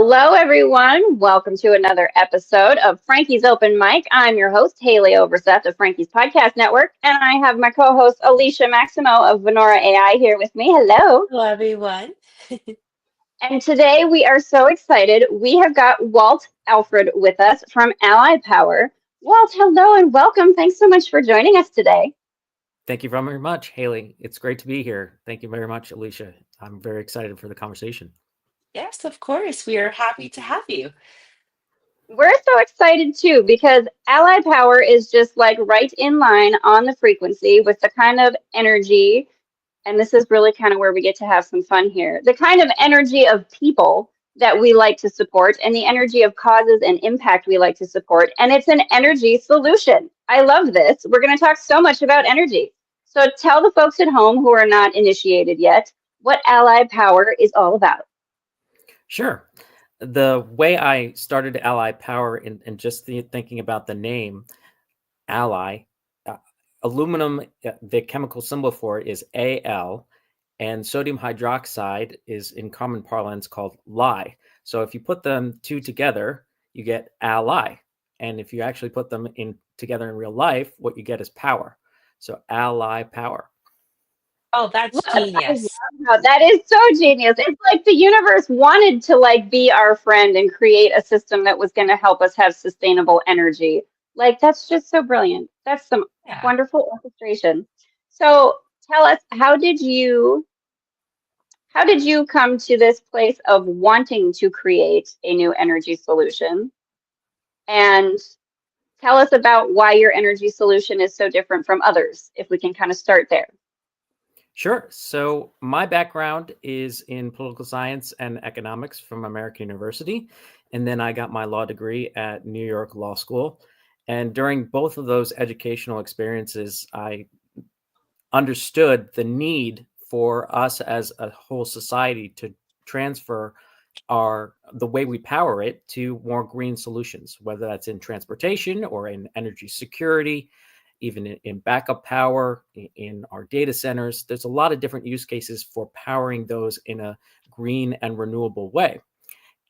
Hello, everyone. Welcome to another episode of Franki's Open Mic. I'm your host, Haley Overseth of Franki's Podcast Network, and I have my co-host, Alicia Maximo of Venora AI here with me. Hello. Hello, everyone. And today we are so excited. We have got Walt Alfred with us from Ally Power. Walt, hello and welcome. Thanks so much for joining us today. Thank you very much, Haley. It's great to be here. Thank you very much, Alicia. I'm very excited for the conversation. Yes, of course. We are happy to have you. We're so excited too because Ally Power is just like right in line on the frequency with the kind of energy, and this is really kind of where we get to have some fun here, the kind of energy of people that we like to support and the energy of causes and impact we like to support. And it's an energy solution. I love this. We're going to talk so much about energy. So tell the folks at home who are not initiated yet what Ally Power is all about. Sure. The way I started Ally Power and just thinking about the name Ally, aluminum, the chemical symbol for it is Al, and sodium hydroxide is in common parlance called Li. So if you put them two together, you get Ally. And if you actually put them together in real life, what you get is power. So Ally Power. Oh, that's genius. That is so genius. It's like the universe wanted to be our friend and create a system that was going to help us have sustainable energy. That's just so brilliant. That's some wonderful orchestration. So tell us, how did you come to this place of wanting to create a new energy solution? And tell us about why your energy solution is so different from others, if we can kind of start there. Sure. So my background is in political science and economics from American University. And then I got my law degree at New York Law School. And during both of those educational experiences, I understood the need for us as a whole society to transfer the way we power it to more green solutions, whether that's in transportation or in energy security, even in backup power, in our data centers. There's a lot of different use cases for powering those in a green and renewable way.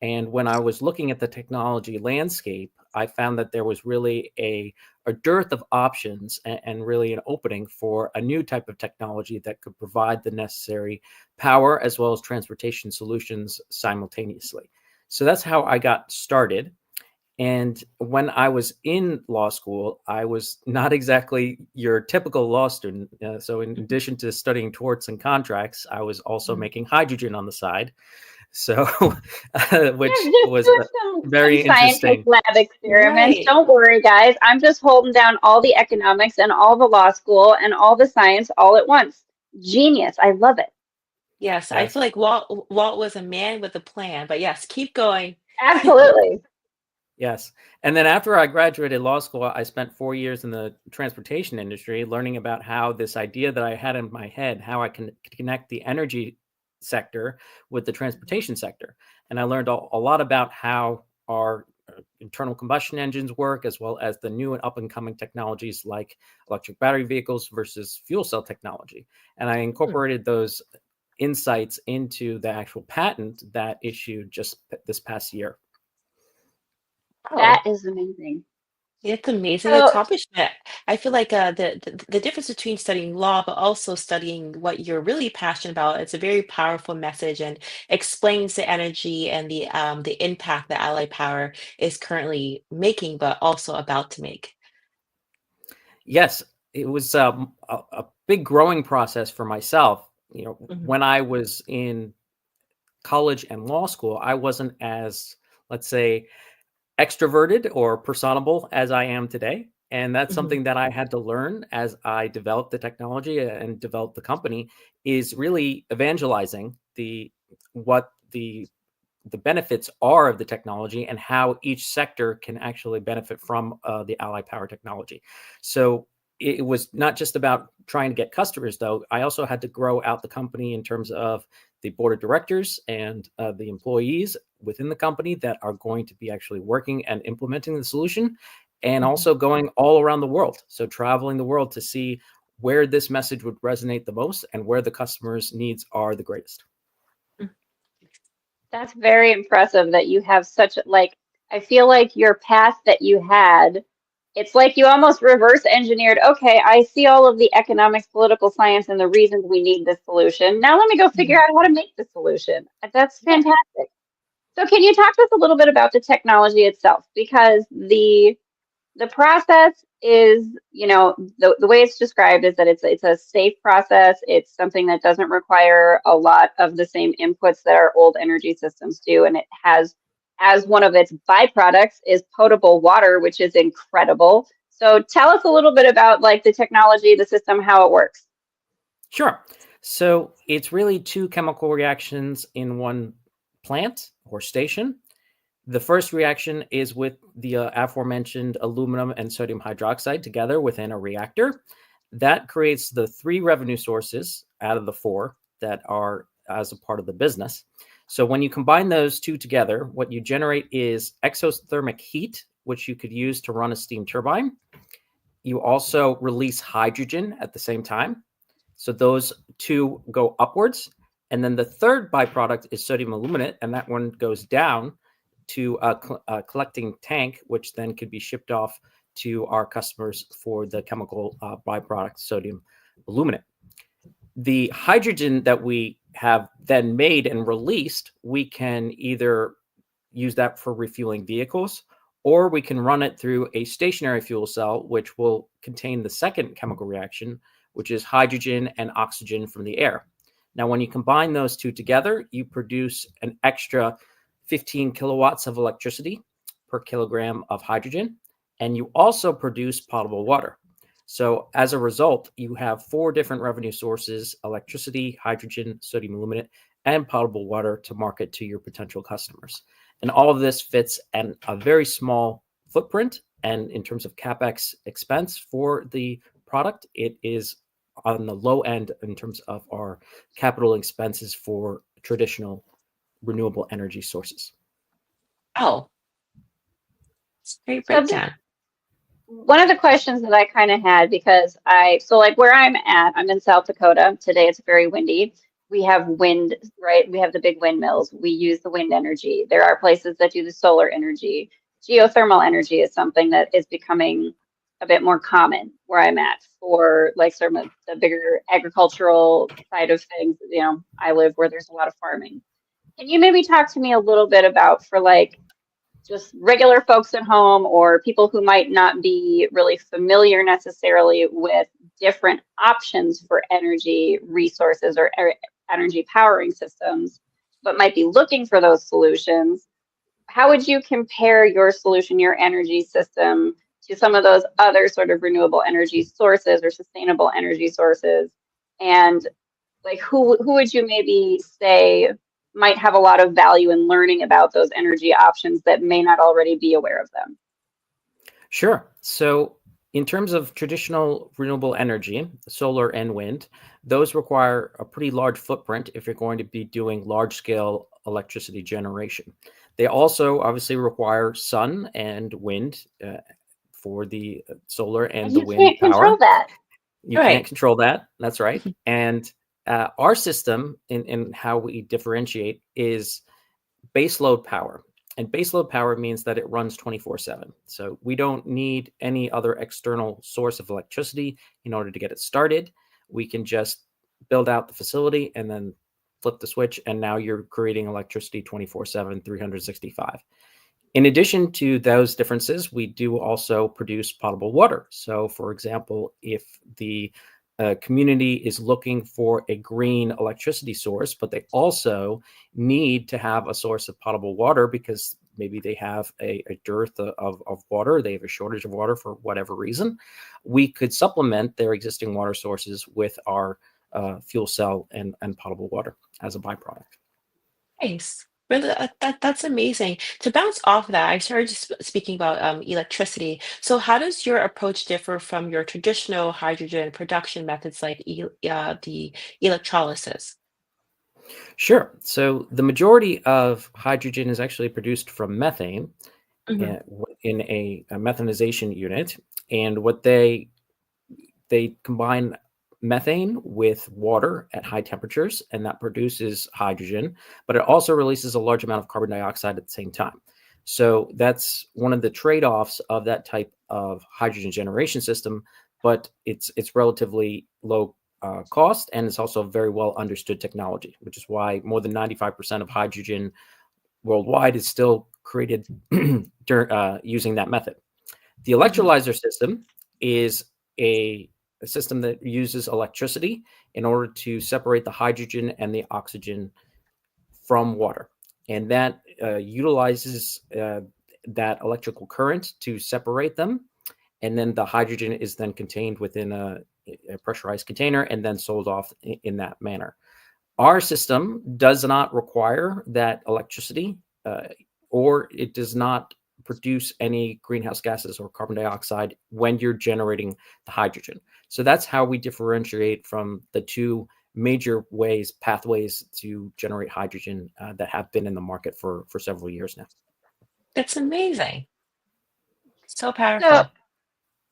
And when I was looking at the technology landscape, I found that there was really a dearth of options and really an opening for a new type of technology that could provide the necessary power as well as transportation solutions simultaneously. So that's how I got started. And when I was in law school, I was not exactly your typical law student. So in addition to studying torts and contracts, I was also making hydrogen on the side. So, which was very interesting. Lab experiments. Right. Don't worry, guys. I'm just holding down all the economics and all the law school and all the science all at once. Genius. I love it. Yes, I feel like Walt was a man with a plan, but yes, keep going. Absolutely. Yes. And then after I graduated law school, I spent 4 years in the transportation industry learning about how this idea that I had in my head, how I can connect the energy sector with the transportation sector. And I learned a lot about how our internal combustion engines work, as well as the new and up and coming technologies like electric battery vehicles versus fuel cell technology. And I incorporated those insights into the actual patent that issued just this past year. That is amazing. It's amazing So, accomplishment. I feel like the difference between studying law but also studying what you're really passionate about, it's a very powerful message and explains the energy and the impact that Ally Power is currently making, but also about to make. Yes, it was a big growing process for myself. Mhm. When I was in college and law school, I wasn't as, let's say, extroverted or personable as I am today. And that's Mhm. something that I had to learn as I developed the technology and developed the company, is really evangelizing what the benefits are of the technology and how each sector can actually benefit from the Ally Power technology. So it was not just about trying to get customers, though. I also had to grow out the company in terms of the board of directors and the employees within the company that are going to be actually working and implementing the solution, and Mhm. also going all around the world. So traveling the world to see where this message would resonate the most and where the customers' needs are the greatest. That's very impressive that you have such like I feel like your path that you had, it's like you almost reverse engineered, okay, I see all of the economics, political science, and the reasons we need this solution. Now let me go figure Mhm. out how to make the solution. That's Yeah. fantastic. So can you talk to us a little bit about the technology itself? Because the process is, the way it's described is that it's a safe process. It's something that doesn't require a lot of the same inputs that our old energy systems do. And it has, as one of its byproducts, is potable water, which is incredible. So tell us a little bit about like the technology, the system, how it works. Sure. So it's really two chemical reactions in one plant or station. The first reaction is with the aforementioned aluminum and sodium hydroxide together within a reactor. That creates the three revenue sources out of the four that are as a part of the business. So when you combine those two together, what you generate is exothermic heat, which you could use to run a steam turbine. You also release hydrogen at the same time. So those two go upwards. And then the third byproduct is sodium aluminate, and that one goes down to a collecting tank, which then could be shipped off to our customers for the chemical byproduct, sodium aluminate. The hydrogen that we have then made and released, we can either use that for refueling vehicles, or we can run it through a stationary fuel cell, which will contain the second chemical reaction, which is hydrogen and oxygen from the air. Now, when you combine those two together, you produce an extra 15 kilowatts of electricity per kilogram of hydrogen, and you also produce potable water. So as a result, you have four different revenue sources: electricity, hydrogen, sodium aluminate, and potable water to market to your potential customers. And all of this fits in a very small footprint. And in terms of CapEx expense for the product, it is on the low end in terms of our capital expenses for traditional renewable energy sources. Oh, it's a great So breakdown. one of the questions that I kind of had because so like where I'm at, I'm in South Dakota. Today it's very windy. We have wind, right? We have the big windmills. We use the wind energy. There are places that do the solar energy. Geothermal energy is something that is becoming a bit more common where I'm at for like some of the bigger agricultural side of things. I live where there's a lot of farming. Can you maybe talk to me a little bit about for like just regular folks at home or people who might not be really familiar necessarily with different options for energy resources or energy powering systems, but might be looking for those solutions? How would you compare your solution, your energy system, to some of those other sort of renewable energy sources or sustainable energy sources? And like who would you maybe say might have a lot of value in learning about those energy options that may not already be aware of them? Sure. So, in terms of traditional renewable energy, solar and wind, those require a pretty large footprint if you're going to be doing large scale electricity generation. They also obviously require sun and wind for the solar And and the you wind can't control power. that. You can't Right. control that. That's right. And our system, in how we differentiate, is baseload power. And baseload power means that it runs 24/7. So we don't need any other external source of electricity in order to get it started. We can just build out the facility and then flip the switch. And now you're creating electricity 24/7, 365. In addition to those differences, we do also produce potable water. So, for example, if the community is looking for a green electricity source, but they also need to have a source of potable water because maybe they have a dearth of water, they have a shortage of water for whatever reason, we could supplement their existing water sources with our fuel cell and potable water as a byproduct. Nice. Really, that's amazing. To bounce off of that, I started speaking about electricity. So, how does your approach differ from your traditional hydrogen production methods like the electrolysis? Sure. So the majority of hydrogen is actually produced from methane Hmm. in a methanization unit, and what they combine methane with water at high temperatures, and that produces hydrogen, but it also releases a large amount of carbon dioxide at the same time. So that's one of the trade-offs of that type of hydrogen generation system, but it's relatively low cost, and it's also a very well understood technology, which is why more than 95% of hydrogen worldwide is still created using that method. The electrolyzer system is a system that uses electricity in order to separate the hydrogen and the oxygen from water. And that utilizes that electrical current to separate them. And then the hydrogen is then contained within a pressurized container and then sold off in that manner. Our system does not require that electricity, or it does not produce any greenhouse gases or carbon dioxide when you're generating the hydrogen. So that's how we differentiate from the two major pathways to generate hydrogen that have been in the market for several years now. That's amazing. So So powerful.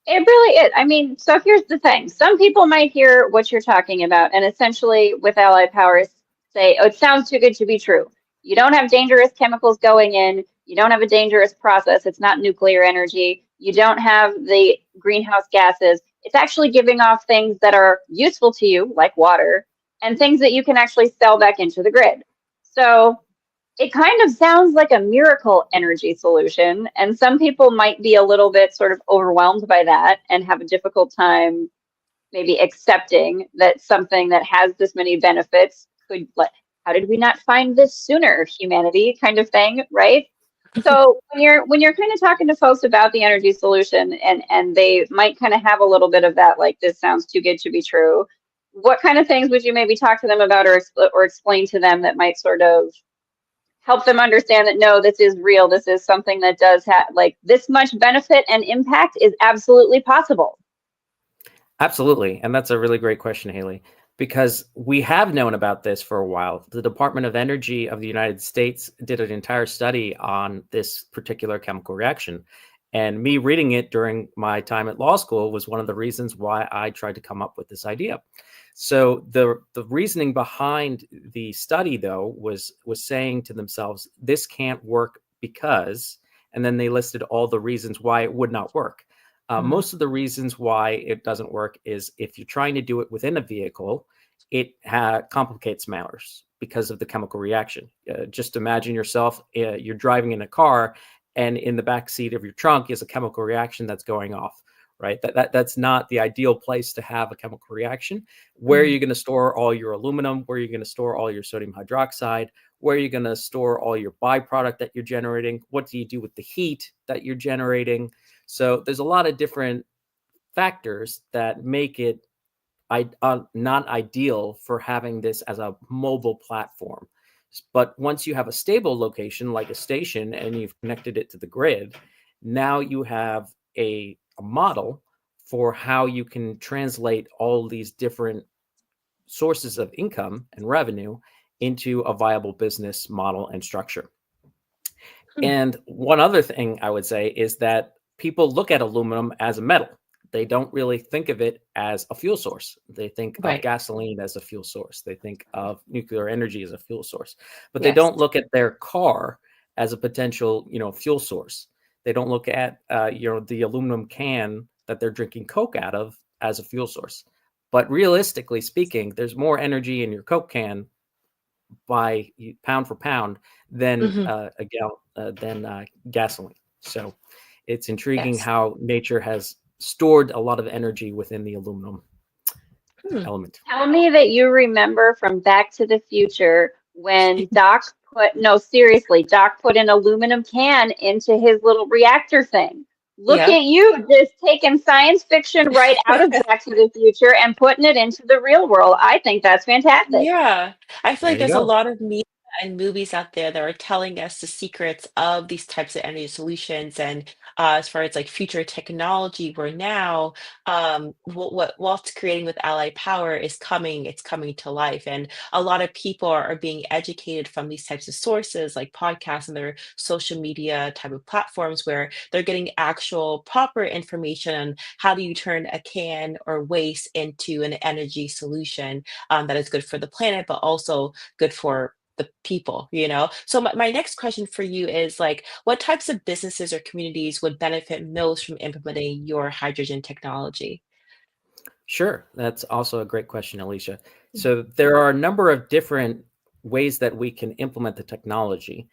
it really is. I mean, so here's the thing. Some people might hear what you're talking about, and essentially with Allied Powers say, oh, it sounds too good to be true. You don't have dangerous chemicals going in. You don't have a dangerous process. It's not nuclear energy. You don't have the greenhouse gases. It's actually giving off things that are useful to you, like water, and things that you can actually sell back into the grid. So it kind of sounds like a miracle energy solution, and some people might be a little bit sort of overwhelmed by that and have a difficult time maybe accepting that something that has this many benefits could, like, how did we not find this sooner, humanity, kind of thing, right? So when you're kind of talking to folks about the energy solution, and they might kind of have a little bit of that, like, this sounds too good to be true, what kind of things would you maybe talk to them about, or explain to them that might sort of help them understand that, no, this is real. This is something that does have, like, this much benefit and impact is absolutely possible. Absolutely. And that's a really great question, Haley, because we have known about this for a while. The Department of Energy of the United States did an entire study on this particular chemical reaction. And me reading it during my time at law school was one of the reasons why I tried to come up with this idea. So the reasoning behind the study, though, was saying to themselves, this can't work because, and then they listed all the reasons why it would not work. Most of the reasons why it doesn't work is if you're trying to do it within a vehicle, it complicates matters because of the chemical reaction. Just imagine yourself, you're driving in a car, and in the back seat of your trunk is a chemical reaction that's going off. Right, that's not the ideal place to have a chemical reaction. Where are you going to store all your aluminum? Where are you going to store all your sodium hydroxide? Where are you going to store all your byproduct that you're generating? What do you do with the heat that you're generating? So there's a lot of different factors that make it not ideal for having this as a mobile platform. But once you have a stable location like a station and you've connected it to the grid, now you have a model for how you can translate all these different sources of income and revenue into a viable business model and structure. And one other thing I would say is that people look at aluminum as a metal. They don't really think of it as a fuel source. They think of gasoline as a fuel source. They think of nuclear energy as a fuel source, but they don't look at their car as a potential, fuel source. They don't look at, the aluminum can that they're drinking Coke out of as a fuel source. But realistically speaking, there's more energy in your Coke can by pound for pound than gasoline. So it's intriguing how nature has stored a lot of energy within the aluminum element. Tell me that you remember from Back to the Future when Doc put an aluminum can into his little reactor thing. Look at you just taking science fiction right out of Back to the Future and putting it into the real world. I think that's fantastic. Yeah, I feel like There you there's a go. lot of media and movies out there that are telling us the secrets of these types of energy solutions. And as far as like future technology, where now what Walt's creating with Ally Power is coming, it's coming to life. And a lot of people are being educated from these types of sources like podcasts and their social media type of platforms where they're getting actual proper information on how do you turn a can or waste into an energy solution that is good for the planet, but also good for the people, you know? So my next question for you is like, what types of businesses or communities would benefit most from implementing your hydrogen technology? Sure. That's also a great question, Alicia. So there are a number of different ways that we can implement the technology.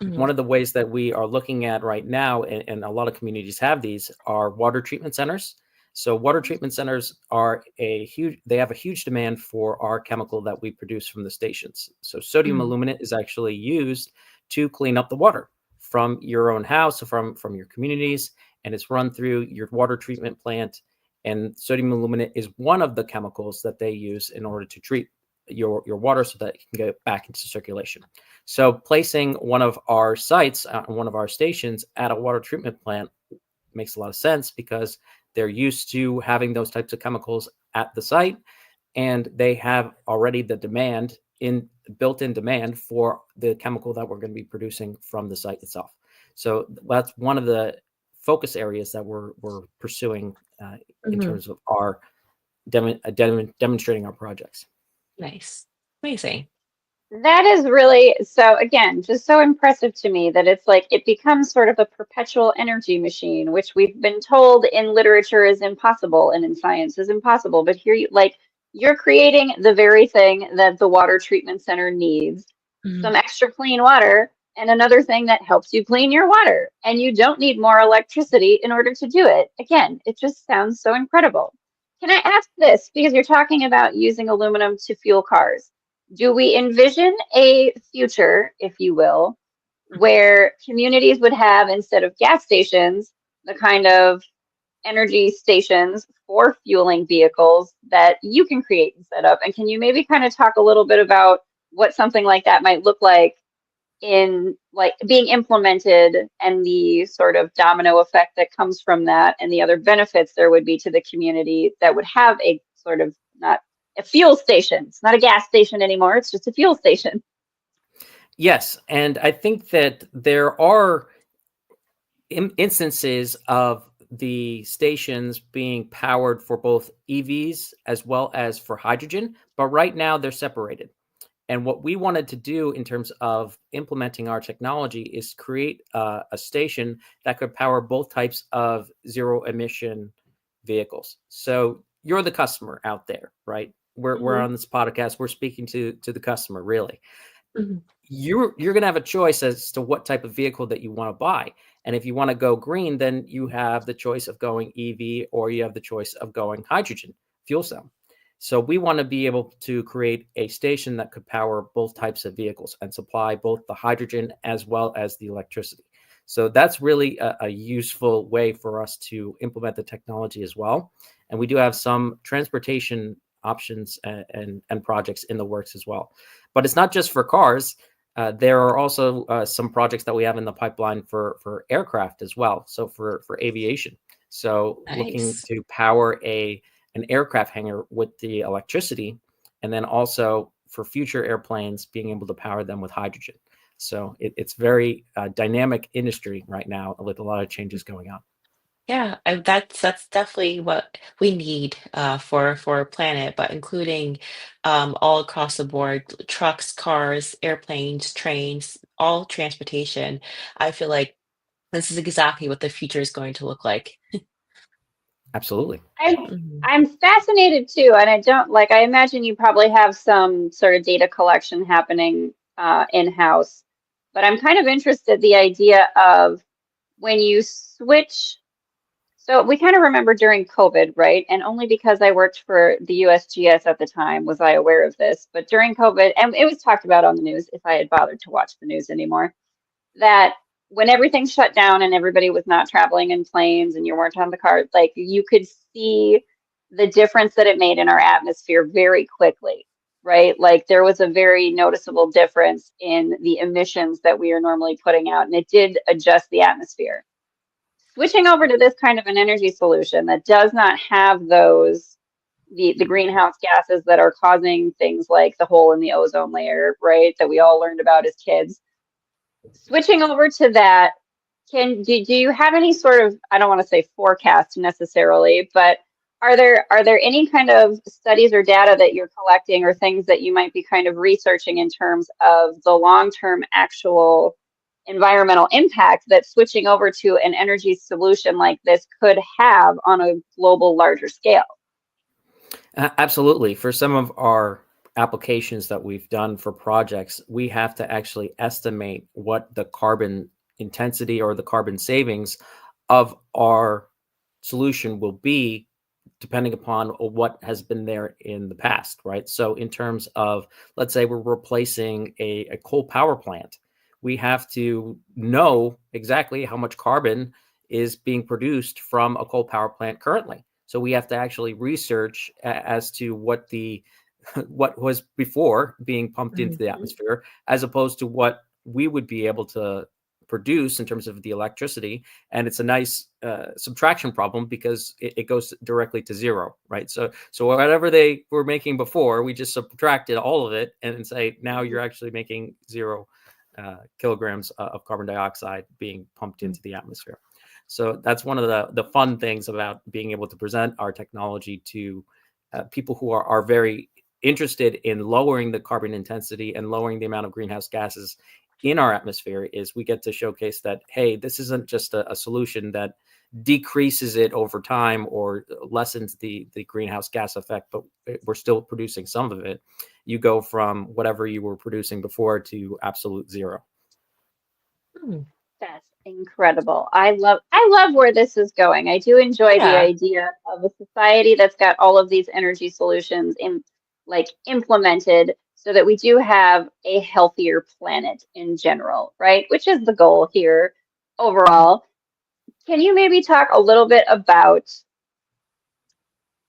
Mhm. One of the ways that we are looking at right now, and a lot of communities have these, are water treatment centers. So water treatment centers they have a huge demand for our chemical that we produce from the stations. So sodium Mhm. aluminate is actually used to clean up the water from your own house, from your communities, and it's run through your water treatment plant. And sodium aluminate is one of the chemicals that they use in order to treat your water so that it can get back into circulation. So placing one of our sites, one of our stations at a water treatment plant makes a lot of sense because they're used to having those types of chemicals at the site, and they have already the demand in built-in demand for the chemical that we're going to be producing from the site itself. So that's one of the focus areas that we're pursuing in Mhm. terms of our demonstrating our projects. Nice. Amazing. That is really so, again, just so impressive to me that it's like it becomes sort of a perpetual energy machine, which we've been told in literature is impossible and in science is impossible. But here you're creating the very thing that the water treatment center needs, Mhm. some extra clean water, and another thing that helps you clean your water. And you don't need more electricity in order to do it. Again, it just sounds so incredible. Can I ask this? Because you're talking about using aluminum to fuel cars. Do we envision a future, if you will, where communities would have, instead of gas stations, the kind of energy stations for fueling vehicles that you can create and set up? And can you maybe kind of talk a little bit about what something like that might look like in like being implemented and the sort of domino effect that comes from that and the other benefits there would be to the community that would have a sort of not a fuel station. It's not a gas station anymore. It's just a fuel station. Yes, and I think that there are instances of the stations being powered for both EVs as well as for hydrogen, but right now they're separated. And what we wanted to do in terms of implementing our technology is create a station that could power both types of zero emission vehicles. So you're the customer out there, right? We're Mhm. on this podcast. We're speaking to the customer, really. Mhm. You're going to have a choice as to what type of vehicle that you want to buy. And if you want to go green, then you have the choice of going EV or you have the choice of going hydrogen fuel cell. So we want to be able to create a station that could power both types of vehicles and supply both the hydrogen as well as the electricity. So that's really a useful way for us to implement the technology as well. And we do have some transportation options and projects in the works as well. But it's not just for cars. There are also some projects that we have in the pipeline for aircraft as well. So for aviation. So looking Nice. to power an aircraft hangar with the electricity, and then also for future airplanes being able to power them with hydrogen. So it's very dynamic industry right now with a lot of changes going on. Yeah, that's definitely what we need for a planet, but including all across the board, trucks, cars, airplanes, trains, all transportation. I feel like this is exactly what the future is going to look like. Absolutely. I'm Mhm. I'm fascinated too, and I don't like. I imagine you probably have some sort of data collection happening in-house, but I'm kind of interested the idea of when you switch. So we kind of remember during COVID, right? And only because I worked for the USGS at the time was I aware of this. But during COVID, and it was talked about on the news if I had bothered to watch the news anymore, that when everything shut down and everybody was not traveling in planes and you weren't on the car, like you could see the difference that it made in our atmosphere very quickly, right? Like there was a very noticeable difference in the emissions that we are normally putting out, and it did adjust the atmosphere. switching over to this kind of an energy solution that does not have those the greenhouse gases that are causing things like the hole in the ozone layer, right? That we all learned about as kids. Switching over to that, do you have any sort of, I don't want to say forecast necessarily, but are there any kind of studies or data that you're collecting or things that you might be kind of researching in terms of the long-term actual environmental impact that switching over to an energy solution like this could have on a global larger scale? Absolutely. For some of our applications that we've done for projects, we have to actually estimate what the carbon intensity or the carbon savings of our solution will be, depending upon what has been there in the past, right? So in terms of, let's say we're replacing a coal power plant, we have to know exactly how much carbon is being produced from a coal power plant currently. So we have to actually research as to what what was before being pumped into the atmosphere, as opposed to what we would be able to produce in terms of the electricity. And it's a nice subtraction problem because it goes directly to zero, right? So whatever they were making before, we just subtracted all of it and say, now you're actually making 0 kilograms of carbon dioxide being pumped into the atmosphere. So that's one of the fun things about being able to present our technology to people who are very interested in lowering the carbon intensity and lowering the amount of greenhouse gases in our atmosphere, is we get to showcase that, hey, this isn't just a solution that decreases it over time or lessens the greenhouse gas effect, but we're still producing some of it. You go from whatever you were producing before to absolute zero. That's incredible. I love where this is going. I do enjoy the idea of a society that's got all of these energy solutions implemented so that we do have a healthier planet in general, right? Which is the goal here overall. Can you maybe talk a little bit about,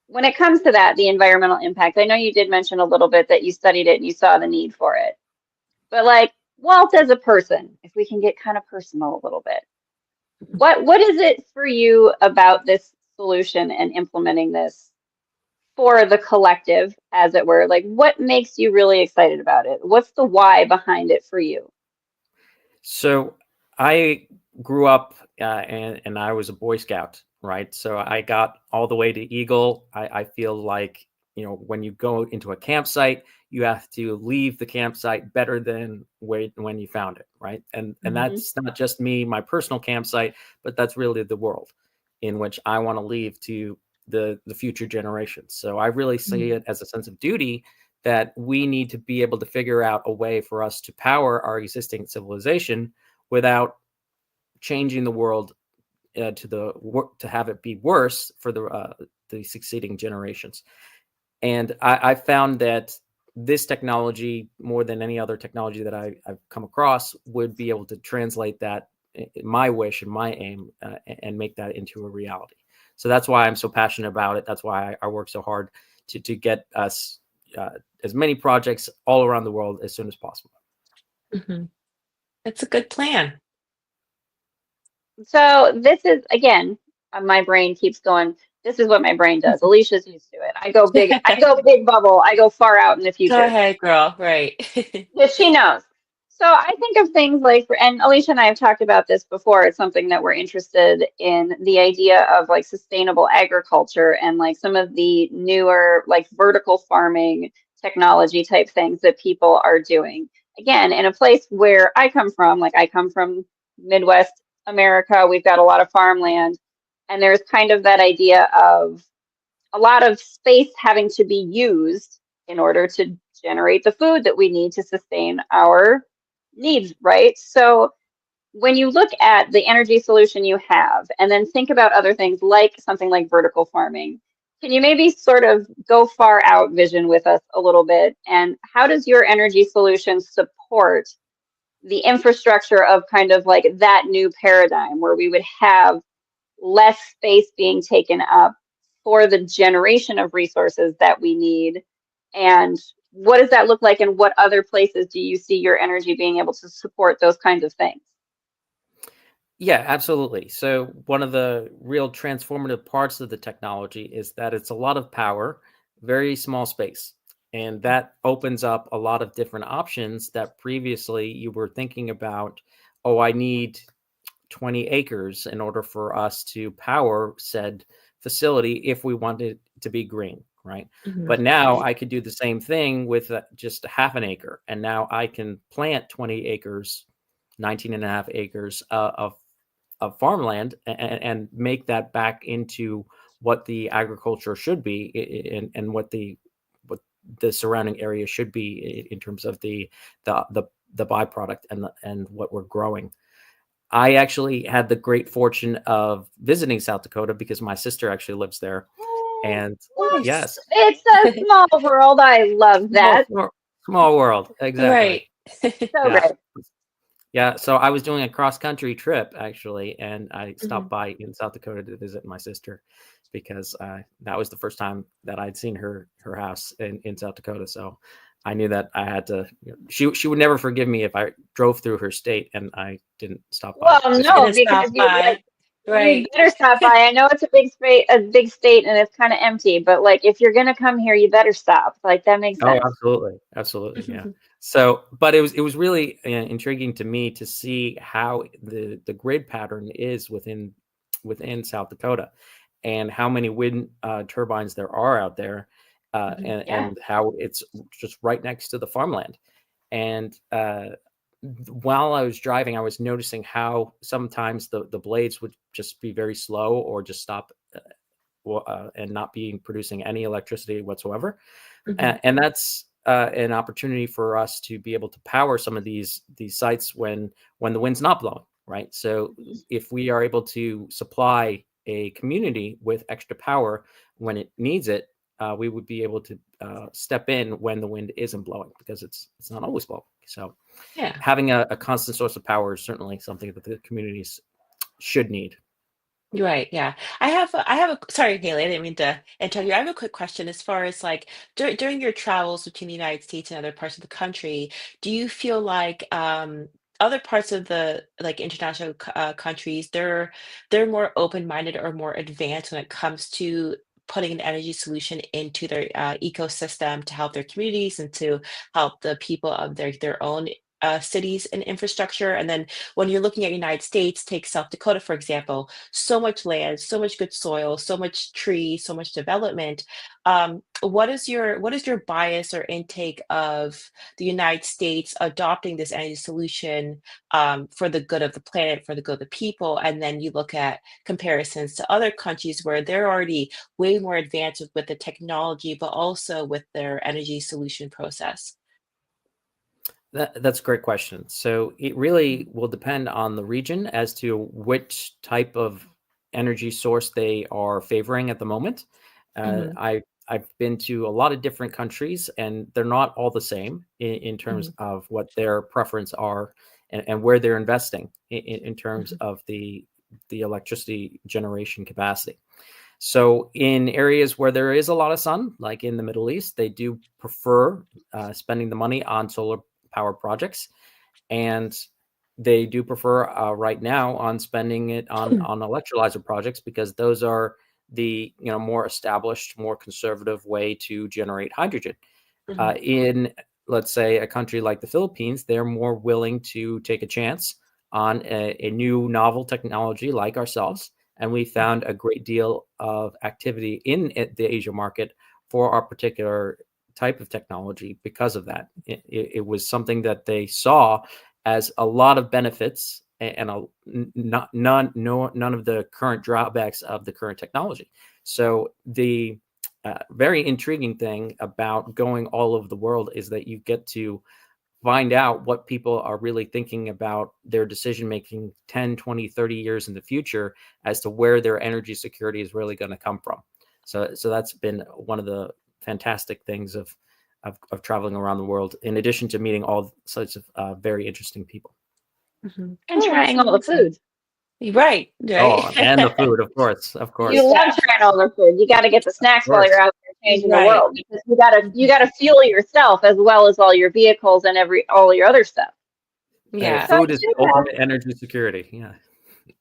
when it comes to that, the environmental impact? I know you did mention a little bit that you studied it and you saw the need for it. But like Walt as a person, if we can get kind of personal a little bit, what is it for you about this solution and implementing this for the collective, as it were? Like, what makes you really excited about it? What's the why behind it for you? So I grew up and I was a Boy Scout, right? So I got all the way to Eagle. I feel like, when you go into a campsite, you have to leave the campsite better than when you found it, right? And that's not just me, my personal campsite, but that's really the world in which I want to leave to the future generations. So I really see it as a sense of duty that we need to be able to figure out a way for us to power our existing civilization without changing the world to have it be worse for the succeeding generations. And I found that this technology, more than any other technology that I've come across, would be able to translate that, my wish and my aim, and make that into a reality. So that's why I'm so passionate about it. That's why I work so hard to get us as many projects all around the world as soon as possible. It's a good plan. So this is, again, my brain keeps going. This is what my brain does. Alicia's used to it. I go big bubble. I go far out in the future. Go ahead, girl. Right. Yeah, she knows. So I think of things like, and Alicia and I have talked about this before. It's something that we're interested in, the idea of like sustainable agriculture and like some of the newer like vertical farming technology type things that people are doing. Again, in a place where I come from, like I come from Midwest America, we've got a lot of farmland, and there's kind of that idea of a lot of space having to be used in order to generate the food that we need to sustain our needs, right? So when you look at the energy solution you have, and then think about other things like something like vertical farming, can you maybe sort of go far out vision with us a little bit? And how does your energy solution support the infrastructure of kind of like that new paradigm where we would have less space being taken up for the generation of resources that we need? And what does that look like, and what other places do you see your energy being able to support those kinds of things? Yeah, absolutely. So one of the real transformative parts of the technology is that it's a lot of power, very small space. And that opens up a lot of different options that previously you were thinking about, oh, I need 20 acres in order for us to power said facility if we wanted to be green, right? Mhm. But now I could do the same thing with just half an acre. And now I can plant 20 acres, 19 and a half acres of farmland and make that back into what the agriculture should be and what the surrounding area should be in terms of the byproduct and what we're growing. I actually had the great fortune of visiting South Dakota because my sister actually lives there. And Nice. yes, It's a small world. I love small, that. small, small world. Exactly. Right. So Yeah. great. Yeah, so I was doing a cross country trip actually, and I stopped Mhm. by in South Dakota to visit my sister because that was the first time that I'd seen her house in South Dakota. So I knew that I had to. She would never forgive me if I drove through her state and I didn't stop by Well, to visit her. no, Gonna because stop by. you Right. better stop by. I know it's a big state, and it's kind of empty, but like if you're gonna come here, you better stop. Like that makes Oh, sense. absolutely, absolutely, yeah. So, but it was really intriguing to me to see how the grid pattern is within South Dakota, and how many wind turbines there are out there, Mhm. Yeah. and how it's just right next to the farmland. And while I was driving, I was noticing how sometimes the blades would just be very slow or just stop and not being producing any electricity whatsoever. Mhm. And that's an opportunity for us to be able to power some of these sites when the wind's not blowing, right? So if we are able to supply a community with extra power when it needs it, we would be able to step in when the wind isn't blowing because it's not always blowing. So Yeah. having a constant source of power is certainly something that the communities should need. Right, yeah. I have a sorry, Haley, I didn't mean to interrupt you. I have a quick question as far as like during your travels between the United States and other parts of the country, do you feel like other parts of the like international countries, they're more open-minded or more advanced when it comes to putting an energy solution into their ecosystem to help their communities and to help the people of their own cities and infrastructure? And then when you're looking at United States, take South Dakota, for example, so much land, so much good soil, so much tree, so much development. What is your bias or intake of the United States adopting this energy solution for the good of the planet, for the good of the people? And then you look at comparisons to other countries where they're already way more advanced with the technology, but also with their energy solution process. That's a great question. So it really will depend on the region as to which type of energy source they are favoring at the moment. Hmm. I've been to a lot of different countries, and they're not all the same in terms Hmm. of what their preference are and where they're investing in terms Hmm. of the electricity generation capacity. So in areas where there is a lot of sun, like in the Middle East, they do prefer spending the money on solar power projects, and they do prefer right now on spending it on electrolyzer projects because those are the more established, more conservative way to generate hydrogen. Hmm. In let's say a country like the Philippines, they're more willing to take a chance on a new novel technology like ourselves, and we found a great deal of activity in the Asia market for our particular type of technology because of that. It was something that they saw as a lot of benefits and none of the current drawbacks of the current technology. So the very intriguing thing about going all over the world is that you get to find out what people are really thinking about their decision making 10, 20, 30 years in the future as to where their energy security is really going to come from. So that's been one of the fantastic things of traveling around the world, in addition to meeting all sorts of very interesting people. Hmm. And Oh, that's trying all the amazing. foods. Right, Oh, and the right. food, of course, of You course, love Yeah, trying all the food. You got to get the of snacks while you're course. out there changing the right. world because you gotta fuel yourself as well as all your vehicles and all your other stuff. Yeah. So I Food is do ultimate energy security. Yeah.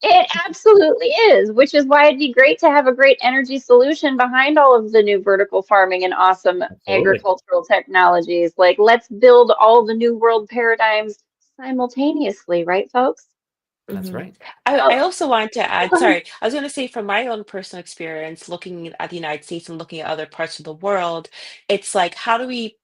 It absolutely is, which is why it'd be great to have a great energy solution behind all of the new vertical farming and awesome Absolutely. agricultural technologies. Like, let's build all the new world paradigms simultaneously, right, folks? That's Mhm. right. I So, also wanted to add, go ahead. sorry, I was going to say from my own personal experience looking at the United States and looking at other parts of the world, it's like how do we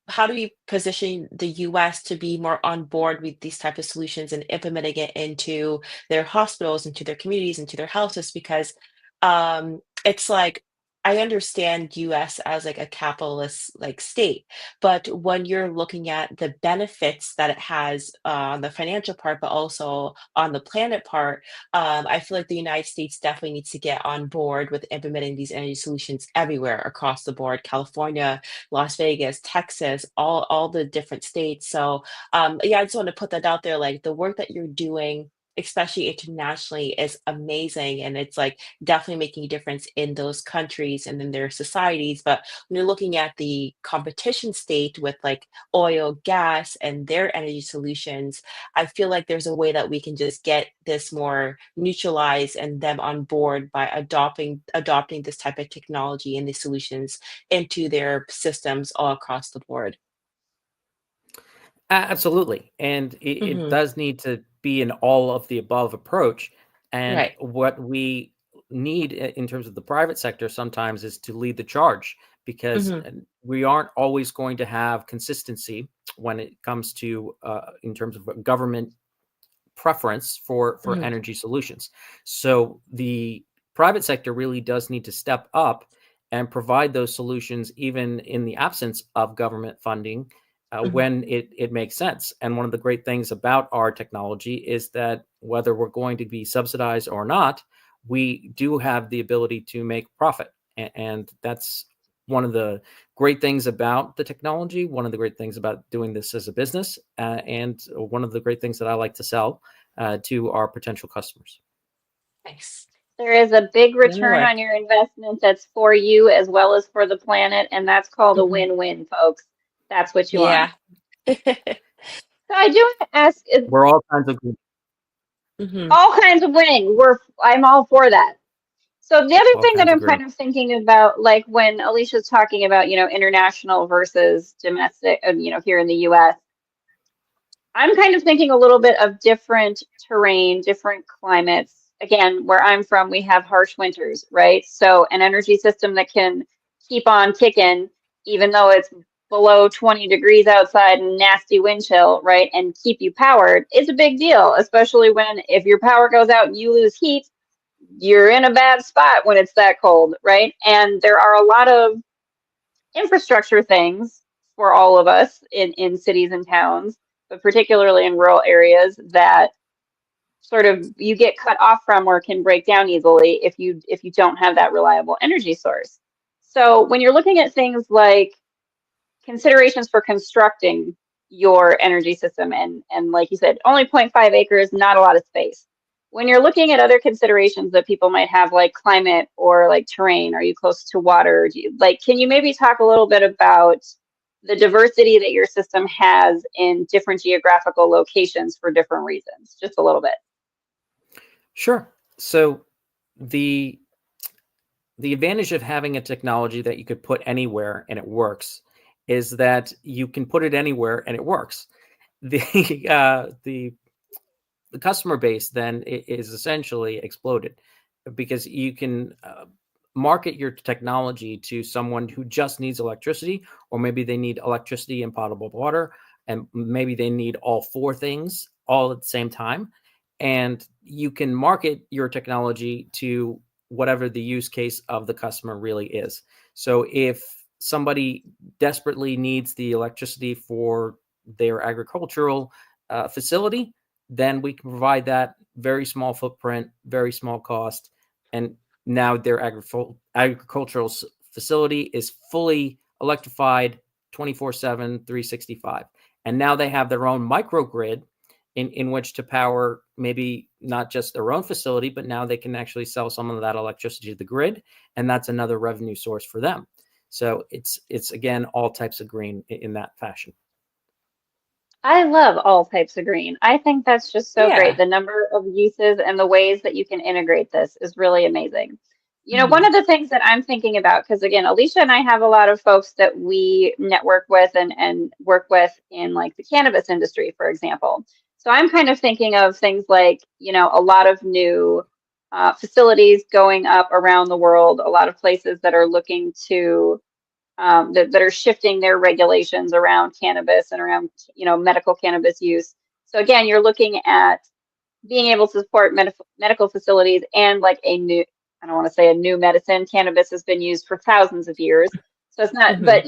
position the US to be more on board with these type of solutions and implementing it into their hospitals, into their communities, into their houses? Because it's like I understand US as like a capitalist like state, but when you're looking at the benefits that it has on the financial part, but also on the planet part, I feel like the United States definitely needs to get on board with implementing these energy solutions everywhere across the board. California, Las Vegas, Texas, all the different states. So yeah, I just want to put that out there. Like the work that you're doing, especially internationally, is amazing, and it's like definitely making a difference in those countries and in their societies. But when you're looking at the competition state with like oil, gas, and their energy solutions, I feel like there's a way that we can just get this more neutralized and them on board by adopting this type of technology and these solutions into their systems all across the board. Absolutely. And it Hmm. does need to be an all of the above approach. And Right. what we need in terms of the private sector sometimes is to lead the charge, because Hmm. we aren't always going to have consistency when it comes to, in terms of government preference for Hmm. energy solutions. So the private sector really does need to step up and provide those solutions, even in the absence of government funding, Hmm. when it makes sense. And one of the great things about our technology is that whether we're going to be subsidized or not, we do have the ability to make profit. And that's one of the great things about the technology, one of the great things about doing this as a business, and one of the great things that I like to sell to our potential customers. Nice. There is a big Good return Lord. on your investment that's for you as well as for the planet, and that's called a Hmm. win-win, folks. That's what you want. Yeah. So I do want to ask, is We're all kinds of Hmm. all kinds of winning. I'm all for that. So the other all thing that kinds of I'm green. kind of thinking about, like when Alicia's talking about, international versus domestic, here in the US, I'm kind of thinking a little bit of different terrain, different climates. Again, where I'm from, we have harsh winters, right? So an energy system that can keep on kicking, even though it's below 20 degrees outside and nasty wind chill, right? And keep you powered is a big deal, especially when if your power goes out and you lose heat, you're in a bad spot when it's that cold, right? And there are a lot of infrastructure things for all of us in cities and towns, but particularly in rural areas that sort of you get cut off from or can break down easily if you don't have that reliable energy source. So when you're looking at things like considerations for constructing your energy system, and like you said, only zero point 0.5 acres, not a lot of space. When you're looking at other considerations that people might have, like climate or like terrain, are you close to water? Can you maybe talk a little bit about the diversity that your system has in different geographical locations for different reasons? Just a little bit. Sure. So the the advantage of having a technology that you could put anywhere and it works is that you can put it anywhere and it works. The the customer base then is essentially exploded, because you can market your technology to someone who just needs electricity, or maybe they need electricity and potable water, and maybe they need all four things all at the same time. And you can market your technology to whatever the use case of the customer really is. So if somebody desperately needs the electricity for their agricultural facility, then we can provide that very small footprint, very small cost, and now their agricultural facility is fully electrified 24/7, 365. And now they have their own microgrid in which to power maybe not just their own facility, but now they can actually sell some of that electricity to the grid, and that's another revenue source for them. So it's again all types of green in that fashion. I love all types of green. I think that's just so great. Yeah. The number of uses and the ways that you can integrate this is really amazing. One Mhm. of the things that I'm thinking about, because again, Alicia and I have a lot of folks that we network with and work with in like the cannabis industry, for example. So I'm kind of thinking of things like, a lot of new facilities going up around the world, a lot of places that are looking to that are shifting their regulations around cannabis and around medical cannabis use. So again, you're looking at being able to support medical facilities and like a new, I don't want to say a new medicine. Cannabis has been used for thousands of years, so it's not, Mhm. but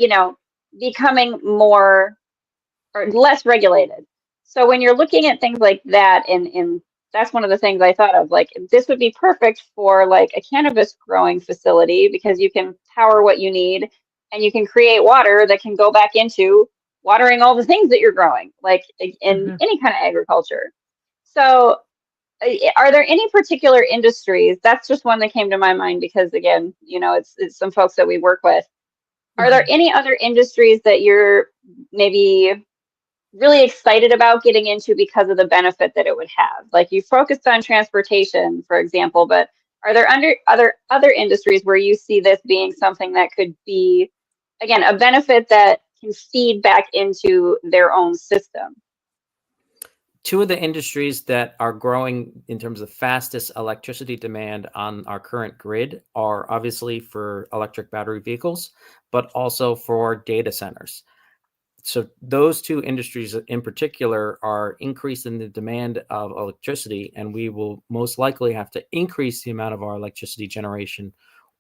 becoming more or less regulated. So when you're looking at things like that, and that's one of the things I thought of, like this would be perfect for like a cannabis growing facility because you can power what you need and you can create water that can go back into watering all the things that you're growing, like in Mhm. any kind of agriculture. So are there any particular industries? That's just one that came to my mind because again, it's some folks that we work with. Are there Mhm. any other industries that you're maybe really excited about getting into because of the benefit that it would have? Like you focused on transportation, for example, but are there other industries where you see this being something that could be, again, a benefit that can feed back into their own system? Two of the industries that are growing in terms of fastest electricity demand on our current grid are obviously for electric battery vehicles, but also for data centers. So those two industries in particular are increasing the demand of electricity, and we will most likely have to increase the amount of our electricity generation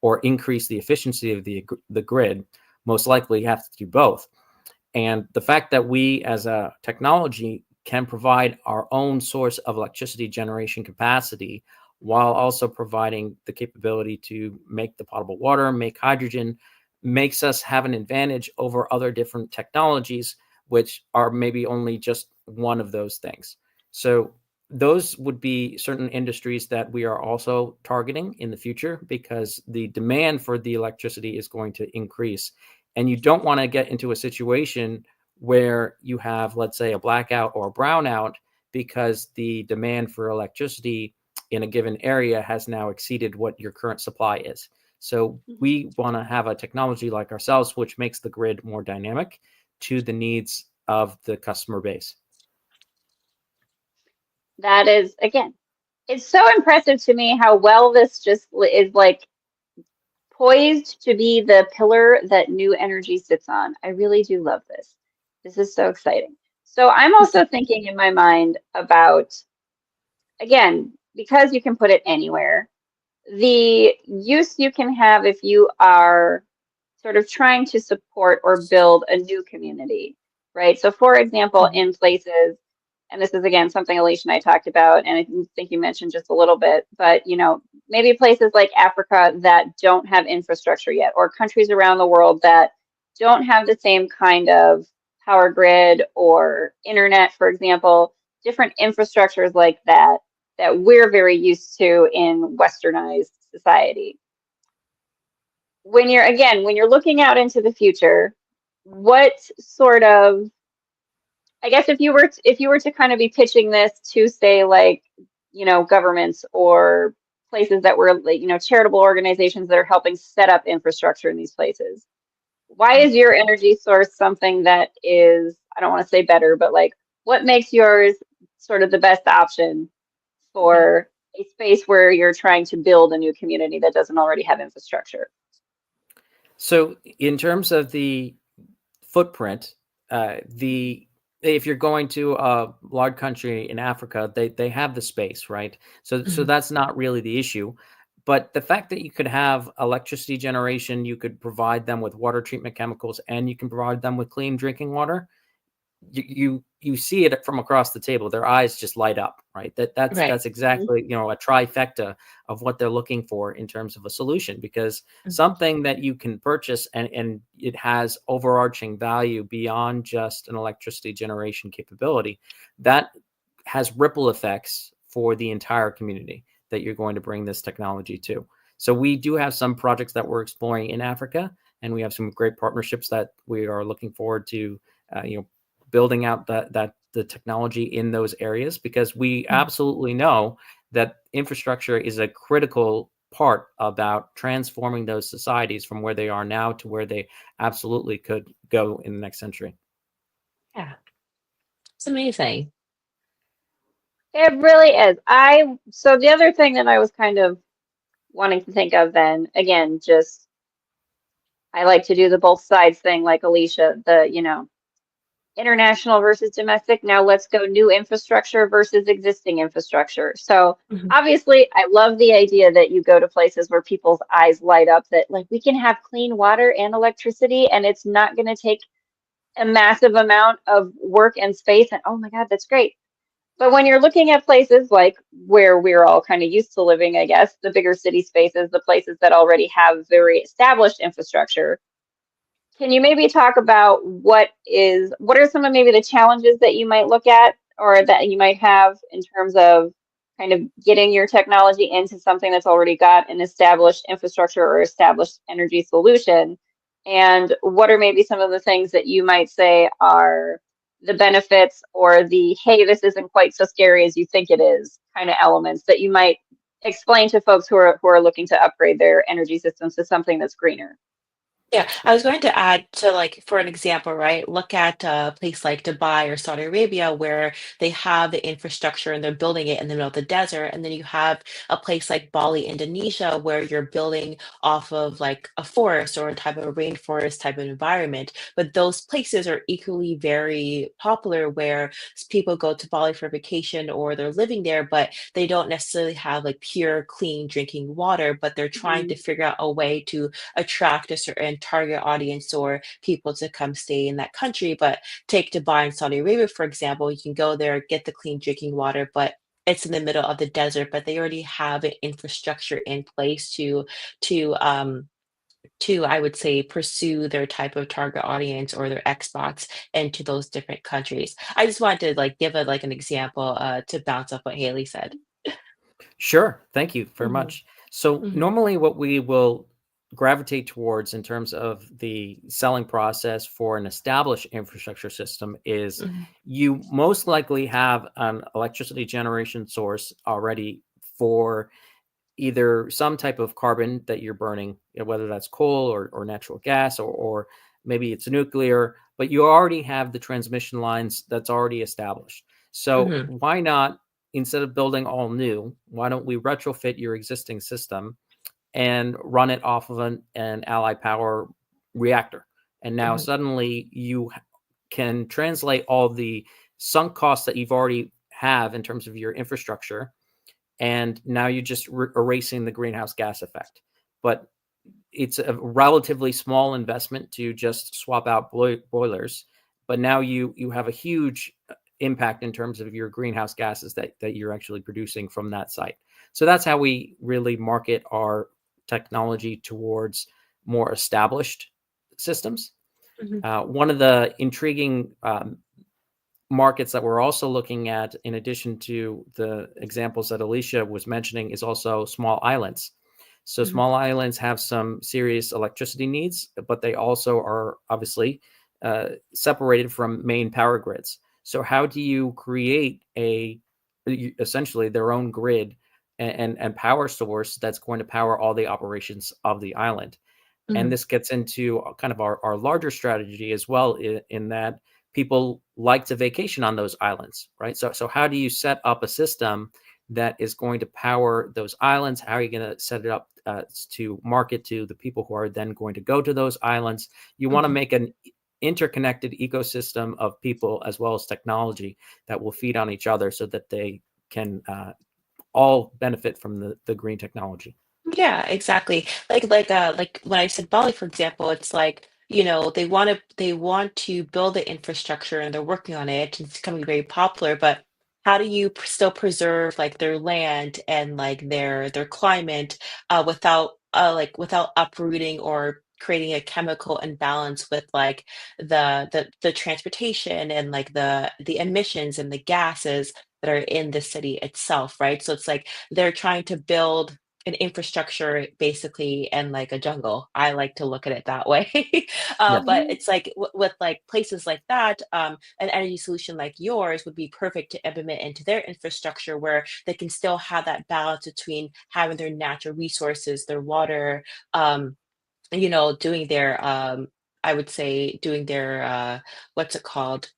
or increase the efficiency of the grid. Most likely have to do both. And the fact that we as a technology can provide our own source of electricity generation capacity while also providing the capability to make the potable water, make hydrogen, makes us have an advantage over other different technologies, which are maybe only just one of those things. So those would be certain industries that we are also targeting in the future because the demand for the electricity is going to increase. And you don't want to get into a situation where you have, let's say, a blackout or a brownout because the demand for electricity in a given area has now exceeded what your current supply is. So Mhm. we want to have a technology like ourselves, which makes the grid more dynamic to the needs of the customer base. That is, again, it's so impressive to me how well this just is like poised to be the pillar that new energy sits on. I really do love this. This is so exciting. So I'm also thinking in my mind about, again, because you can put it anywhere, the use you can have if you are sort of trying to support or build a new community, right? So, for example, Mhm. in places, and this is again something Alicia and I talked about, and I think you mentioned just a little bit, but maybe places like Africa that don't have infrastructure yet, or countries around the world that don't have the same kind of power grid or internet, for example, different infrastructures like that we're very used to in westernized society. When you're looking out into the future, what sort of, I guess if you were to kind of be pitching this to say like, governments or places that were like, charitable organizations that are helping set up infrastructure in these places, why is your energy source something that is, I don't want to say better, but like what makes yours sort of the best option Mhm. for a space where you're trying to build a new community that doesn't already have infrastructure? So in terms of the footprint, the if you're going to a large country in Africa, they have the space, right? So Mhm. that's not really the issue. But the fact that you could have electricity generation, you could provide them with water treatment chemicals, and you can provide them with clean drinking water, you see it from across the table. Their eyes just light up, right? Right. That's exactly, a trifecta of what they're looking for in terms of a solution, because Mhm. something that you can purchase and it has overarching value beyond just an electricity generation capability that has ripple effects for the entire community that you're going to bring this technology to. So we do have some projects that we're exploring in Africa, and we have some great partnerships that we are looking forward to, building out that the technology in those areas, because we absolutely know that infrastructure is a critical part about transforming those societies from where they are now to where they absolutely could go in the next century. Yeah, it's amazing. It really is. So the other thing that I was kind of wanting to think of then, again, just I like to do the both sides thing, like Alicia, international versus domestic. Now let's go new infrastructure versus existing infrastructure. So Mhm. obviously, I love the idea that you go to places where people's eyes light up that like we can have clean water and electricity, and it's not going to take a massive amount of work and space. And oh my God, that's great. But when you're looking at places like where we're all kind of used to living, I guess, the bigger city spaces, the places that already have very established infrastructure, can you maybe talk about what are some of maybe the challenges that you might look at or that you might have in terms of kind of getting your technology into something that's already got an established infrastructure or established energy solution? And what are maybe some of the things that you might say are the benefits or the, hey, this isn't quite so scary as you think it is kind of elements that you might explain to folks who are looking to upgrade their energy systems to something that's greener? Yeah, I was going to add to like for an example, right? Look at a place like Dubai or Saudi Arabia where they have the infrastructure and they're building it in the middle of the desert. And then you have a place like Bali, Indonesia, where you're building off of like a forest or a type of rainforest type of environment. But those places are equally very popular where people go to Bali for vacation or they're living there, but they don't necessarily have like pure, clean drinking water, but they're trying to Mhm. figure out a way to attract a certain target audience or people to come stay in that country. But take Dubai and Saudi Arabia, for example, you can go there, get the clean drinking water, but it's in the middle of the desert, but they already have an infrastructure in place to I would say pursue their type of target audience or their expats into those different countries. I just wanted to like give a like an example to bounce off what Haley said. Sure. Thank you very Mhm, much. So, mhm, normally, what we will gravitate towards in terms of the selling process for an established infrastructure system is mhm, you most likely have an electricity generation source already for either some type of carbon that you're burning, whether that's coal or natural gas, or maybe it's nuclear, but you already have the transmission lines that's already established. So mhm, why not, instead of building all new, why don't we retrofit your existing system and run it off of an Ally Power reactor? And now mhm, suddenly you can translate all the sunk costs that you've already have in terms of your infrastructure, and now you're just erasing the greenhouse gas effect. But it's a relatively small investment to just swap out boilers, but now you have a huge impact in terms of your greenhouse gases that you're actually producing from that site. So that's how we really market our technology towards more established systems. mhm, One of the intriguing markets that we're also looking at, in addition to the examples that Alicia was mentioning, is also small islands. So mhm, small islands have some serious electricity needs, but they also are obviously separated from main power grids. So how do you create essentially their own grid and power source that's going to power all the operations of the island? And mhm, this gets into kind of our larger strategy as well, in that people like to vacation on those islands, right? So how do you set up a system that is going to power those islands? How are you going to set it up to market to the people who are then going to go to those islands? You want to mhm. make an interconnected ecosystem of people as well as technology that will feed on each other so that they can all benefit from the green technology. Yeah, exactly. Like when I said Bali, for example, it's like, they want to build the infrastructure and they're working on it and it's becoming very popular, but how do you still preserve like their land and like their climate without uprooting or creating a chemical imbalance with like the transportation and like the emissions and the gases that are in the city itself, right? So it's like they're trying to build an infrastructure basically and like a jungle. I like to look at it that way. Yes. But it's like with like places like that, an energy solution like yours would be perfect to implement into their infrastructure where they can still have that balance between having their natural resources, their water, doing their I would say doing their what's it called?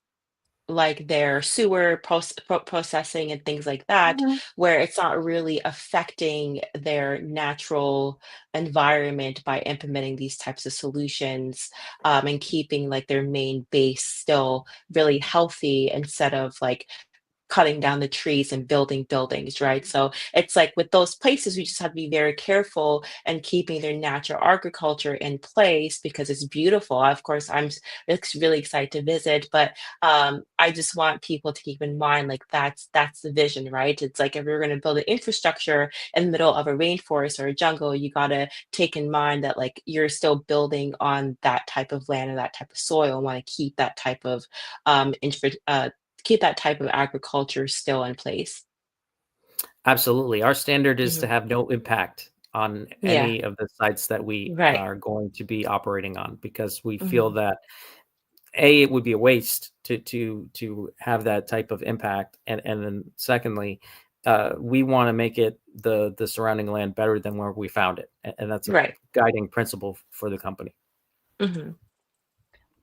Like their sewer processing and things like that, Mhm. where it's not really affecting their natural environment by implementing these types of solutions, and keeping like their main base still really healthy instead of like cutting down the trees and building buildings, right? So it's like with those places, we just have to be very careful and keeping their natural agriculture in place because it's beautiful. Of course, really excited to visit, but I just want people to keep in mind like that's the vision, right? It's like if you're going to build an infrastructure in the middle of a rainforest or a jungle, you got to take in mind that like you're still building on that type of land or that type of soil and want to keep that type of keep that type of agriculture still in place. Absolutely. Our standard is to Mhm. have no impact on Yeah, any of the sites that we right. are going to be operating on because we feel Mhm. that it would be a waste to have that type of impact, and then secondly, we want to make it the surrounding land better than where we found it, and that's a Right. guiding principle for the company. Mhm.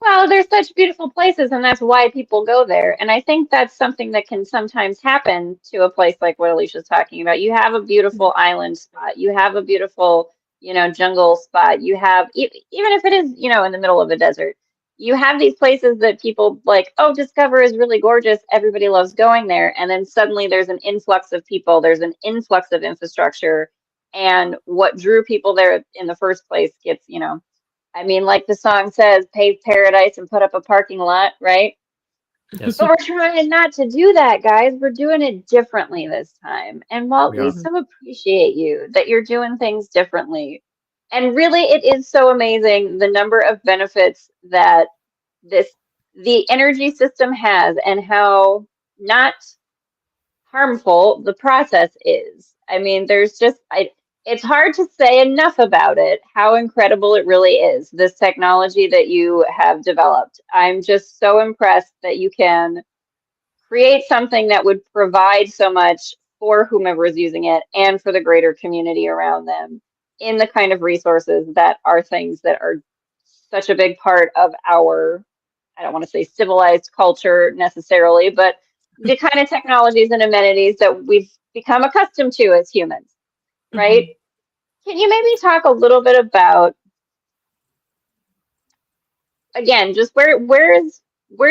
Well, there's such beautiful places, and that's why people go there. And I think that's something that can sometimes happen to a place like what Alicia's talking about. You have a beautiful island spot, you have a beautiful, jungle spot. You have, even if it is, in the middle of a desert, you have these places that people like, oh, discover is really gorgeous. Everybody loves going there. And then suddenly there's an influx of people, there's an influx of infrastructure. And what drew people there in the first place gets, I mean, like the song says, pave paradise and put up a parking lot, right? Yes, But we're trying not to do that, guys. We're doing it differently this time. And Walt, we we are. Mhm. so appreciate you that you're doing things differently. And really, it is so amazing the number of benefits that this the energy system has and how not harmful the process is. I mean, it's hard to say enough about it, how incredible it really is, this technology that you have developed. I'm just so impressed that you can create something that would provide so much for whomever is using it and for the greater community around them in the kind of resources that are things that are such a big part of our, I don't want to say civilized culture necessarily, but the kind of technologies and amenities that we've become accustomed to as humans, right? Mhm. Can you maybe talk a little bit about, again, just where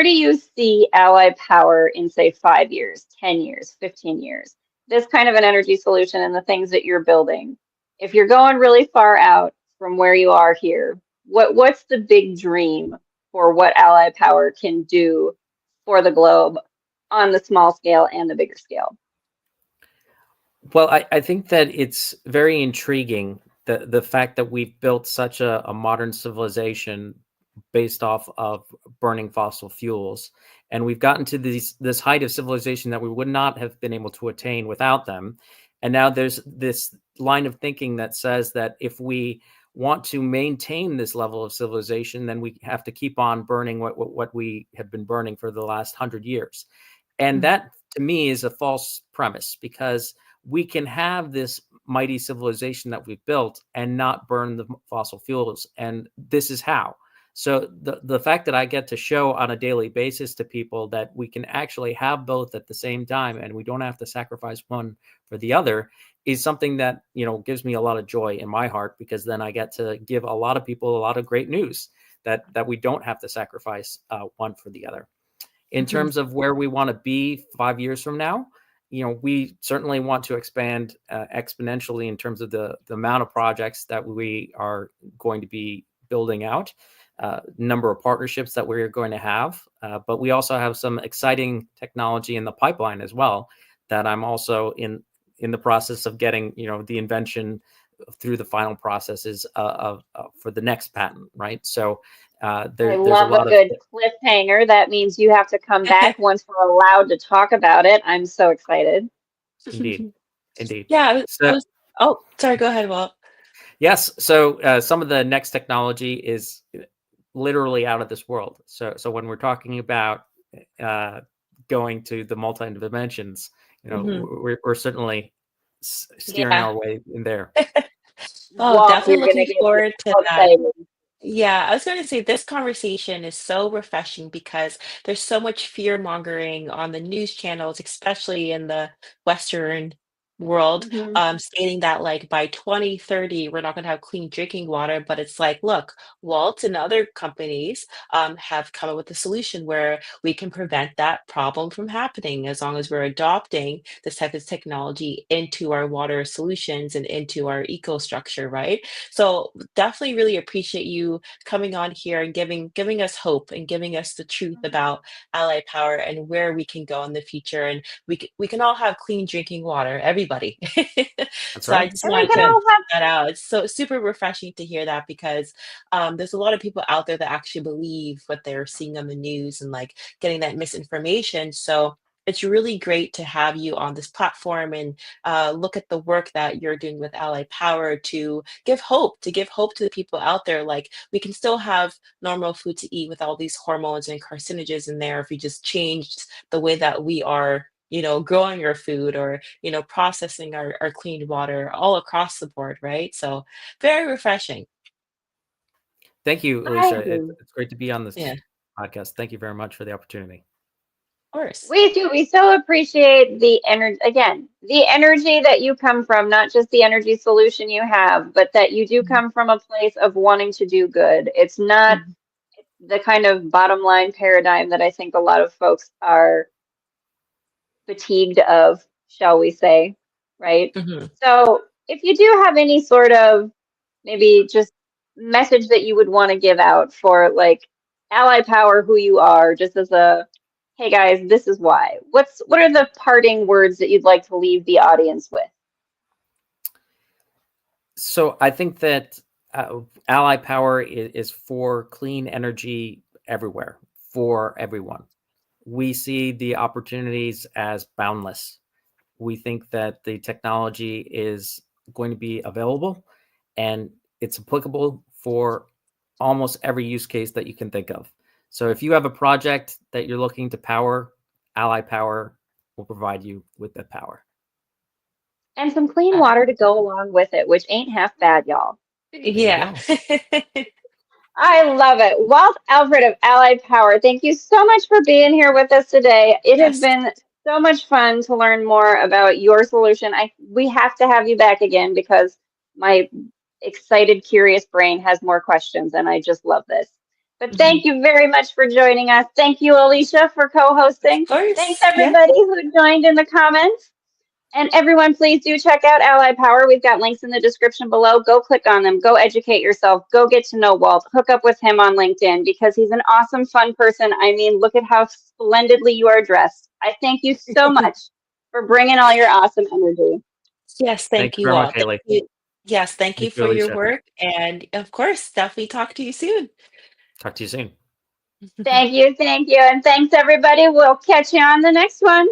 do you see Allied Power in, say, 5 years, 10 years, 15 years? This kind of an energy solution and the things that you're building. If you're going really far out from where you are here, what's the big dream for what Allied Power can do for the globe on the small scale and the bigger scale? Well, I think that it's very intriguing the fact that we've built such a modern civilization based off of burning fossil fuels, and we've gotten to this height of civilization that we would not have been able to attain without them. And now there's this line of thinking that says that if we want to maintain this level of civilization, then we have to keep on burning what we have been burning for the last 100 years. And Mhm. that to me is a false premise because we can have this mighty civilization that we've built and not burn the fossil fuels. And this is how. So the fact that I get to show on a daily basis to people that we can actually have both at the same time and we don't have to sacrifice one for the other is something that, gives me a lot of joy in my heart, because then I get to give a lot of people a lot of great news that we don't have to sacrifice one for the other. In Mhm. terms of where we want to be 5 years from now, we certainly want to expand exponentially in terms of the amount of projects that we are going to be building out, number of partnerships that we're going to have. But we also have some exciting technology in the pipeline as well that I'm also in the process of getting, the invention through the final processes for the next patent, right? So I there's a love a lot of good cliffhanger. That means you have to come back once we're allowed to talk about it. I'm so excited. indeed. Indeed. Yeah, I So was Oh, sorry, go ahead, Walt. Yes. So some of the next technology is literally out of this world. So when we're talking about going to the multi dimensions, Mhm. we're certainly steering Yeah. our way in there. Oh, Walt, definitely you're gonna looking get me forward to all that. excited. Yeah, I was going to say this conversation is so refreshing because there's so much fear mongering on the news channels, especially in the Western world, Mhm. stating that like by 2030 we're not going to have clean drinking water. But it's like, look, Walt and other companies have come up with a solution where we can prevent that problem from happening as long as we're adopting this type of technology into our water solutions and into our eco structure, right? So definitely really appreciate you coming on here and giving us hope and giving us the truth about Allied Power and where we can go in the future. And we can all have clean drinking water, everybody. That's So I right. just And we wanted can to all put have that out. It's so super refreshing to hear that because there's a lot of people out there that actually believe what they're seeing on the news and like getting that misinformation. So it's really great to have you on this platform and look at the work that you're doing with Allied Power to give hope to the people out there. Like we can still have normal food to eat with all these hormones and carcinogens in there if we just changed the way that we are, growing our food or, processing our clean water all across the board, right? So very refreshing. Thank you, I Alicia. agree. It's great to be on Yeah, this podcast. Thank you very much for the opportunity. of course. We do. We so appreciate the energy, again, the energy that you come from, not just the energy solution you have, but that you do Mhm, come from a place of wanting to do good. It's not mhm, the kind of bottom line paradigm that I think a lot of folks are fatigued of, shall we say, right? mhm. So if you do have any sort of maybe just message that you would want to give out for like ally power who you are, just as a hey guys, this is why. What are the parting words that you'd like to leave the audience with? So I think that Ally Power is for clean energy everywhere, for everyone. We see the opportunities as boundless. We think that the technology is going to be available and it's applicable for almost every use case that you can think of. So if you have a project that you're looking to power, Ally Power will provide you with that power. And some clean Uh, water to go along with it, which ain't half bad, y'all. There you yeah. go. I love it. Walt Alfred of Allied Power, thank you so much for being here with us today. It has Yes. been so much fun to learn more about your solution. We have to have you back again because my excited, curious brain has more questions, and I just love this. But Mhm. thank you very much for joining us. Thank you, Alicia, for Of co-hosting. Thanks, course. Yeah. everybody who joined in the comments. And everyone, please do check out Allied Power. We've got links in the description below. Go click on them. Go educate yourself. Go get to know Walt. Hook up with him on LinkedIn because he's an awesome, fun person. I mean, look at how splendidly you are dressed. I thank you so much for bringing all your awesome energy. Yes, Thank thank you you very much, all. Thank Haley. you. Yes, thank you Thank you, for your Alicia. work. And of course, definitely talk to you soon. Talk to you soon. Thank you. Thank you. And thanks, everybody. We'll catch you on the next one.